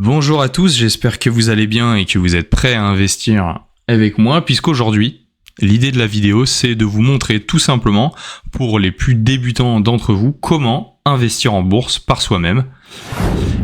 Bonjour à tous, j'espère que vous allez bien et que vous êtes prêts à investir avec moi, puisqu'aujourd'hui, l'idée de la vidéo, c'est de vous montrer tout simplement, pour les plus débutants d'entre vous, comment investir en bourse par soi-même.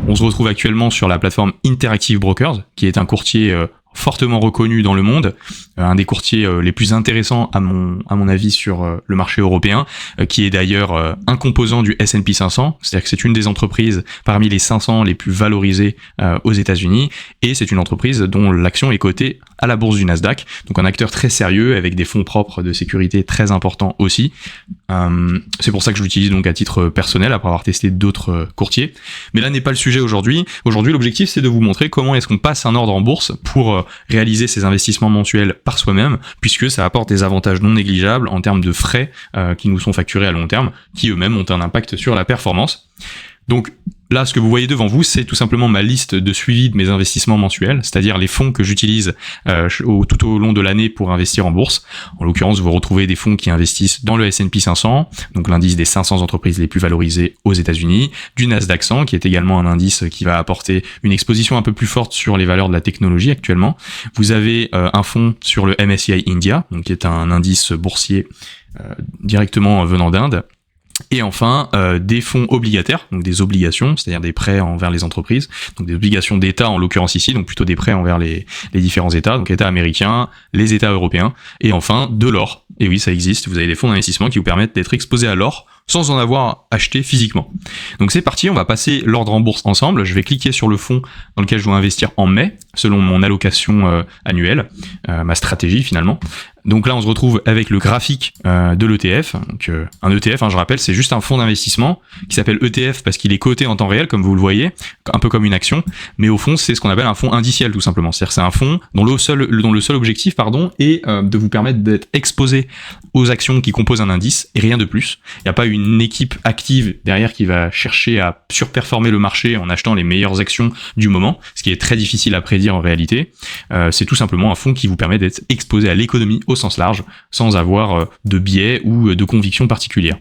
On se retrouve actuellement sur la plateforme Interactive Brokers, qui est un courtier fortement reconnu dans le monde, un des courtiers les plus intéressants à mon avis sur le marché européen, qui est d'ailleurs un composant du S&P 500, c'est-à-dire que c'est une des entreprises parmi les 500 les plus valorisées aux États-Unis, et c'est une entreprise dont l'action est cotée à la bourse du Nasdaq, donc un acteur très sérieux avec des fonds propres de sécurité très importants aussi. C'est pour ça que je l'utilise donc à titre personnel après avoir testé d'autres courtiers, mais là n'est pas le sujet aujourd'hui. Aujourd'hui, l'objectif c'est de vous montrer comment est-ce qu'on passe un ordre en bourse pour réaliser ces investissements mensuels par soi-même, puisque ça apporte des avantages non négligeables en termes de frais qui nous sont facturés à long terme, qui eux-mêmes ont un impact sur la performance. Donc là, ce que vous voyez devant vous, c'est tout simplement ma liste de suivi de mes investissements mensuels, c'est-à-dire les fonds que j'utilise tout au long de l'année pour investir en bourse. En l'occurrence, vous retrouvez des fonds qui investissent dans le S&P 500, donc l'indice des 500 entreprises les plus valorisées aux États-Unis, du Nasdaq 100, qui est également un indice qui va apporter une exposition un peu plus forte sur les valeurs de la technologie actuellement. Vous avez un fonds sur le MSCI India, donc qui est un indice boursier directement venant d'Inde. Et enfin, des fonds obligataires, donc des obligations, c'est-à-dire des prêts envers les entreprises, donc des obligations d'État en l'occurrence ici, donc plutôt des prêts envers les différents États, donc États américains, les États européens, et enfin de l'or. Et oui, ça existe, vous avez des fonds d'investissement qui vous permettent d'être exposés à l'or sans en avoir acheté physiquement. Donc c'est parti, on va passer l'ordre en bourse ensemble. Je vais cliquer sur le fonds dans lequel je dois investir en mai, selon mon allocation annuelle, ma stratégie finalement. Donc là, on se retrouve avec le graphique de l'ETF. Donc un ETF, je rappelle, c'est juste un fonds d'investissement qui s'appelle ETF parce qu'il est coté en temps réel, comme vous le voyez, un peu comme une action. Mais au fond, c'est ce qu'on appelle un fonds indiciel, tout simplement. C'est-à-dire que c'est un fonds dont le seul objectif, est de vous permettre d'être exposé aux actions qui composent un indice et rien de plus. Il n'y a pas une équipe active derrière qui va chercher à surperformer le marché en achetant les meilleures actions du moment, ce qui est très difficile à prédire en réalité. C'est tout simplement un fonds qui vous permet d'être exposé à l'économie au sens large, sans avoir de biais ou de conviction particulière.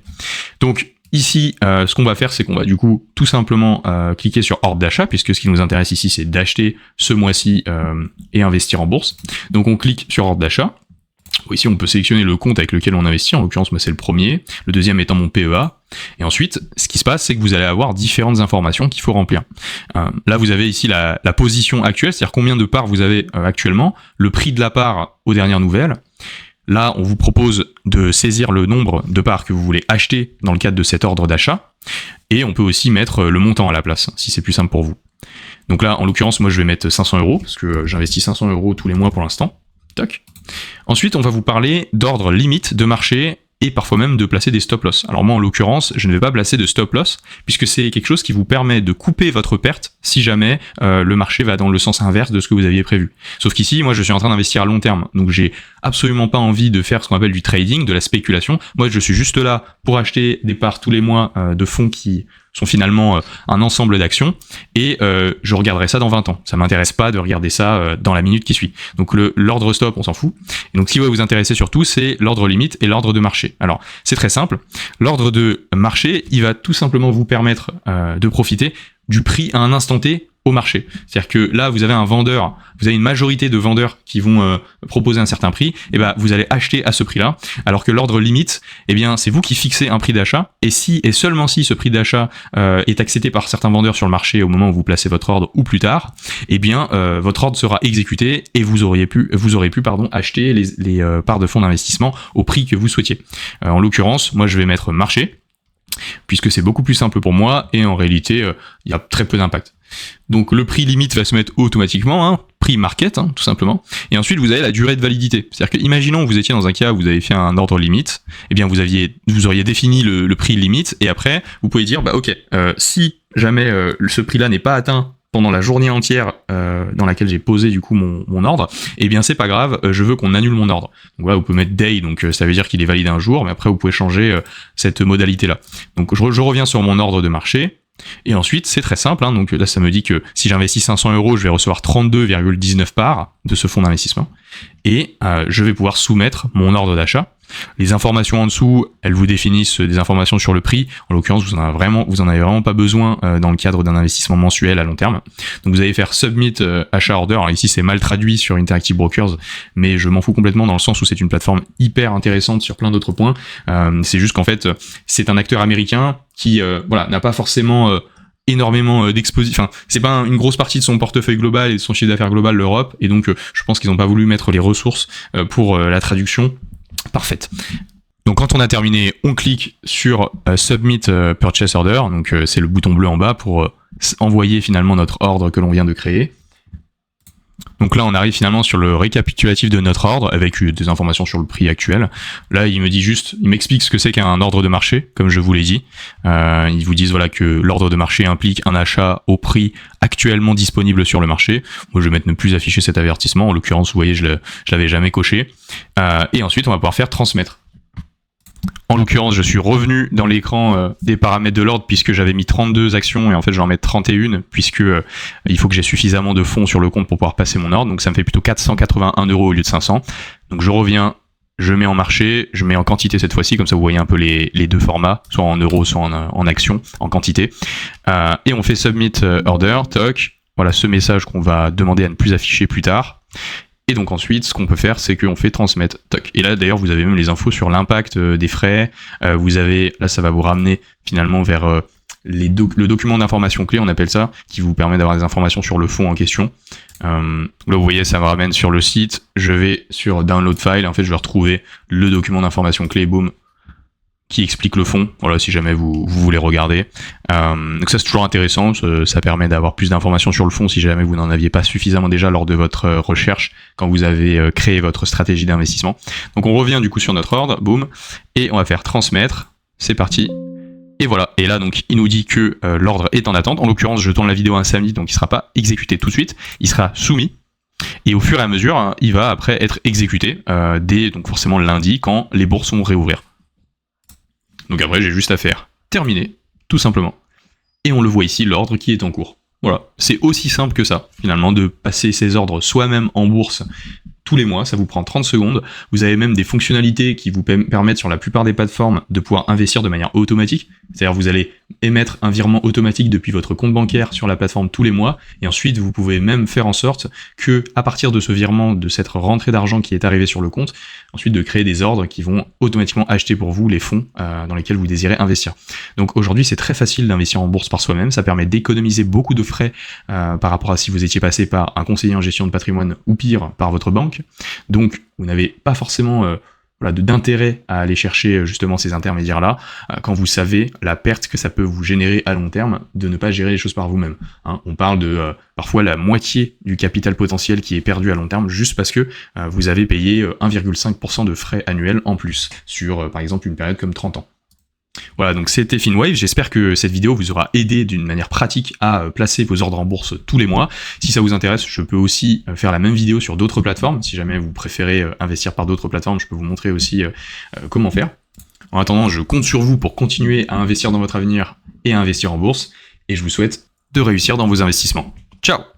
Donc ici, ce qu'on va faire, c'est qu'on va du coup tout simplement cliquer sur ordre d'achat, puisque ce qui nous intéresse ici, c'est d'acheter ce mois-ci et investir en bourse. Donc on clique sur ordre d'achat. Ici, on peut sélectionner le compte avec lequel on investit. En l'occurrence, moi, c'est le premier. Le deuxième étant mon PEA. Et ensuite, ce qui se passe, c'est que vous allez avoir différentes informations qu'il faut remplir. Là, vous avez ici la position actuelle, c'est-à-dire combien de parts vous avez actuellement, le prix de la part aux dernières nouvelles. Là, on vous propose de saisir le nombre de parts que vous voulez acheter dans le cadre de cet ordre d'achat. Et on peut aussi mettre le montant à la place, si c'est plus simple pour vous. Donc là, en l'occurrence, moi, je vais mettre 500 €, parce que j'investis 500 € tous les mois pour l'instant. Toc. Ensuite, on va vous parler d'ordre limite de marché et parfois même de placer des stop-loss. Alors moi, en l'occurrence, je ne vais pas placer de stop-loss puisque c'est quelque chose qui vous permet de couper votre perte si jamais le marché va dans le sens inverse de ce que vous aviez prévu. Sauf qu'ici, moi, je suis en train d'investir à long terme, donc j'ai absolument pas envie de faire ce qu'on appelle du trading, de la spéculation. Moi, je suis juste là pour acheter des parts tous les mois de fonds qui sont finalement un ensemble d'actions, et je regarderai ça dans 20 ans. Ça m'intéresse pas de regarder ça dans la minute qui suit. Donc l'ordre stop, on s'en fout. Et donc ce qui va vous intéresser surtout, c'est l'ordre limite et l'ordre de marché. Alors c'est très simple. L'ordre de marché, il va tout simplement vous permettre de profiter du prix à un instant T au marché. C'est-à-dire que là, vous avez un vendeur, vous avez une majorité de vendeurs qui vont proposer un certain prix, et ben vous allez acheter à ce prix-là, alors que l'ordre limite, eh bien c'est vous qui fixez un prix d'achat, et si et seulement si ce prix d'achat est accepté par certains vendeurs sur le marché au moment où vous placez votre ordre ou plus tard, eh bien votre ordre sera exécuté et vous aurez pu acheter les parts de fonds d'investissement au prix que vous souhaitiez. En l'occurrence, moi je vais mettre marché, puisque c'est beaucoup plus simple pour moi, et en réalité, il y a très peu d'impact. Donc le prix limite va se mettre automatiquement, prix market, tout simplement. Et ensuite, vous avez la durée de validité. C'est-à-dire que, imaginons que vous étiez dans un cas où vous avez fait un ordre limite, eh bien vous auriez défini le prix limite, et après, vous pouvez dire, si jamais ce prix-là n'est pas atteint pendant la journée entière dans laquelle j'ai posé du coup mon ordre, eh bien c'est pas grave, je veux qu'on annule mon ordre. Donc là, vous pouvez mettre day, donc ça veut dire qu'il est validé un jour, mais après vous pouvez changer cette modalité-là. Donc je reviens sur mon ordre de marché. Et ensuite, c'est très simple, donc là ça me dit que si j'investis 500 €, je vais recevoir 32,19 parts de ce fonds d'investissement, et je vais pouvoir soumettre mon ordre d'achat, Les informations en dessous, elles vous définissent des informations sur le prix. En l'occurrence, vous en avez vraiment pas besoin dans le cadre d'un investissement mensuel à long terme. Donc vous allez faire submit achat order. Alors ici c'est mal traduit sur Interactive Brokers, mais je m'en fous complètement dans le sens où c'est une plateforme hyper intéressante sur plein d'autres points. C'est juste qu'en fait c'est un acteur américain qui n'a pas forcément énormément d'exposition, enfin c'est pas une grosse partie de son portefeuille global et de son chiffre d'affaires global, l'Europe, et donc je pense qu'ils n'ont pas voulu mettre les ressources pour la traduction parfaite. Donc quand on a terminé, on clique sur Submit Purchase Order, donc c'est le bouton bleu en bas pour envoyer finalement notre ordre que l'on vient de créer. Donc là on arrive finalement sur le récapitulatif de notre ordre avec des informations sur le prix actuel. Là il m'explique ce que c'est qu'un ordre de marché, comme je vous l'ai dit. Ils vous disent voilà que l'ordre de marché implique un achat au prix actuellement disponible sur le marché. Moi je vais mettre ne plus afficher cet avertissement, en l'occurrence vous voyez je l'avais jamais coché. Et ensuite on va pouvoir faire transmettre. En l'occurrence, je suis revenu dans l'écran des paramètres de l'ordre puisque j'avais mis 32 actions et en fait je vais en mettre 31 puisque il faut que j'ai suffisamment de fonds sur le compte pour pouvoir passer mon ordre. Donc ça me fait plutôt 481 € au lieu de 500. Donc je reviens, je mets en marché, je mets en quantité cette fois-ci, comme ça vous voyez un peu les deux formats, soit en euros, soit en actions, en quantité. Et on fait submit order, toc. Voilà ce message qu'on va demander à ne plus afficher plus tard. Et donc ensuite, ce qu'on peut faire, c'est qu'on fait transmettre. Toc. Et là, d'ailleurs, vous avez même les infos sur l'impact des frais. Vous avez, là, ça va vous ramener finalement vers le document d'information clé, on appelle ça, qui vous permet d'avoir des informations sur le fonds en question. Là, vous voyez, ça me ramène sur le site. Je vais sur Download File. En fait, je vais retrouver le document d'information clé, boum, qui explique le fond, voilà, si jamais vous voulez regarder. Donc ça c'est toujours intéressant, ça permet d'avoir plus d'informations sur le fond si jamais vous n'en aviez pas suffisamment déjà lors de votre recherche quand vous avez créé votre stratégie d'investissement. Donc on revient du coup sur notre ordre, boum, et on va faire transmettre, c'est parti. Et voilà, et là donc il nous dit que l'ordre est en attente. En l'occurrence je tourne la vidéo un samedi, donc il ne sera pas exécuté tout de suite, il sera soumis. Et au fur et à mesure, hein, il va après être exécuté dès donc forcément lundi quand les bourses vont réouvrir. Donc après, j'ai juste à faire terminer, tout simplement. Et on le voit ici, l'ordre qui est en cours. Voilà, c'est aussi simple que ça, finalement, de passer ces ordres soi-même en bourse tous les mois, ça vous prend 30 secondes. Vous avez même des fonctionnalités qui vous permettent sur la plupart des plateformes de pouvoir investir de manière automatique. C'est-à-dire vous allez émettre un virement automatique depuis votre compte bancaire sur la plateforme tous les mois, et ensuite vous pouvez même faire en sorte que, à partir de ce virement, de cette rentrée d'argent qui est arrivée sur le compte, ensuite de créer des ordres qui vont automatiquement acheter pour vous les fonds dans lesquels vous désirez investir. Donc aujourd'hui c'est très facile d'investir en bourse par soi-même, ça permet d'économiser beaucoup de frais par rapport à si vous étiez passé par un conseiller en gestion de patrimoine ou pire par votre banque. Donc vous n'avez pas forcément d'intérêt à aller chercher justement ces intermédiaires-là, quand vous savez la perte que ça peut vous générer à long terme de ne pas gérer les choses par vous-même. Hein, on parle de parfois la moitié du capital potentiel qui est perdu à long terme juste parce que vous avez payé 1,5% de frais annuels en plus sur par exemple une période comme 30 ans. Voilà, donc c'était Finwave, j'espère que cette vidéo vous aura aidé d'une manière pratique à placer vos ordres en bourse tous les mois. Si ça vous intéresse, je peux aussi faire la même vidéo sur d'autres plateformes. Si jamais vous préférez investir par d'autres plateformes, je peux vous montrer aussi comment faire. En attendant, je compte sur vous pour continuer à investir dans votre avenir et à investir en bourse, et je vous souhaite de réussir dans vos investissements. Ciao!